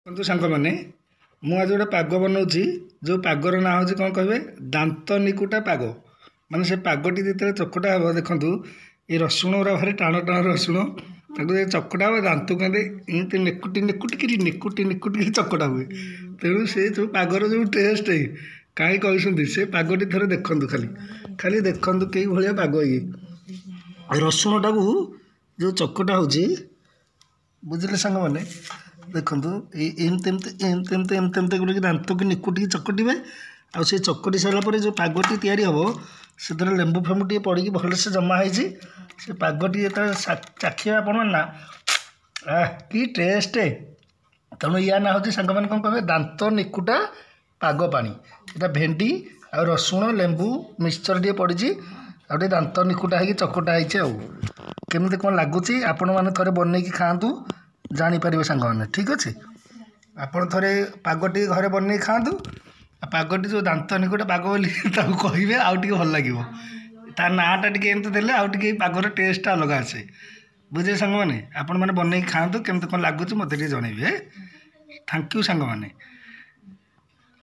ଦେଖନ୍ତୁ ସାଙ୍ଗମାନେ, ମୁଁ ଆଜି ଗୋଟେ ପାଗ ବନାଉଛି। ଯେଉଁ ପାଗର ନାଁ ହେଉଛି କ'ଣ କହିବେ, ଦାନ୍ତ ନିକୁଟା ପାଗ। ମାନେ ସେ ପାଗଟି ଯେତେବେଳେ ଚକଟା ହେବ, ଦେଖନ୍ତୁ ଏ ରସୁଣ ଗୁଡ଼ା ଭାରି ଟାଣ ଟାଣ ରସୁଣ, ତାକୁ ଚକଟା ହେବ ଦାନ୍ତକୁ କେମିତି ଏମିତି ନେକୁଟିକିରି ଚକଟା ହୁଏ। ତେଣୁ ସେ ଯେଉଁ ପାଗର ଯେଉଁ ଟେଷ୍ଟ କାହିଁ କହିଛନ୍ତି, ସେ ପାଗଟି ଥରେ ଦେଖନ୍ତୁ, ଖାଲି ଦେଖନ୍ତୁ କେଇ ଭଳିଆ ପାଗ ଇଏ। ରସୁଣଟାକୁ ଯେଉଁ ଚକଟା ହେଉଛି, ବୁଝିଲେ ସାଙ୍ଗମାନେ, ଦେଖନ୍ତୁ ଏମିତି କରିକି ଦାନ୍ତକୁ ନିକୁଟିକି ଚକଟିବେ। ଆଉ ସେ ଚକଟି ସାରିଲା ପରେ ଯେଉଁ ପାଗଟି ତିଆରି ହେବ, ସେଥିରେ ଲେମ୍ବୁ ଫେମ୍ବୁ ଟିକେ ପଡ଼ିକି ଭଲସେ ଜମା ହେଇଛି। ସେ ପାଗଟି ଯେତେବେଳେ ଚାଖିବେ ଆପଣ ନା, କି ଟେଷ୍ଟ। ତେଣୁ ୟା ନାଁ ହେଉଛି ସାଙ୍ଗମାନେ କ'ଣ କହିବେ, ଦାନ୍ତ ନିକୁଟା ପାଗ ପାଣି। ଏଇଟା ଭେଣ୍ଡି ଆଉ ରସୁଣ ଲେମ୍ବୁ ମିକ୍ସଚର ଟିକେ ପଡ଼ିଛି, ଆଉ ଟିକେ ଦାନ୍ତ ନିକୁଟା ହେଇକି ଚକଟା ହେଇଛି। ଆଉ କେମିତି କ'ଣ ଲାଗୁଛି ଆପଣମାନେ ଥରେ ବନେଇକି ଖାଆନ୍ତୁ, ଜାଣିପାରିବେ ସାଙ୍ଗମାନେ। ଠିକ୍ ଅଛି, ଆପଣ ଥରେ ପାଗଟି ଘରେ ବନେଇକି ଖାଆନ୍ତୁ। ଆଉ ପାଗଟି ଯେଉଁ ଦାନ୍ତ ନିକୁଟା ପାଗ ବୋଲି ତାକୁ କହିବେ, ଆଉ ଟିକେ ଭଲ ଲାଗିବ। ତା ନାଁଟା ଟିକେ ଏମିତି ଦେଲେ ଆଉ ଟିକେ ପାଗର ଟେଷ୍ଟଟା ଅଲଗା ଆସେ। ବୁଝିଲେ ସାଙ୍ଗମାନେ, ଆପଣମାନେ ବନେଇକି ଖାଆନ୍ତୁ, କେମିତି କ'ଣ ଲାଗୁଛି ମୋତେ ଟିକେ ଜଣେଇବେ। ଥ୍ୟାଙ୍କ ୟୁ ସାଙ୍ଗମାନେ।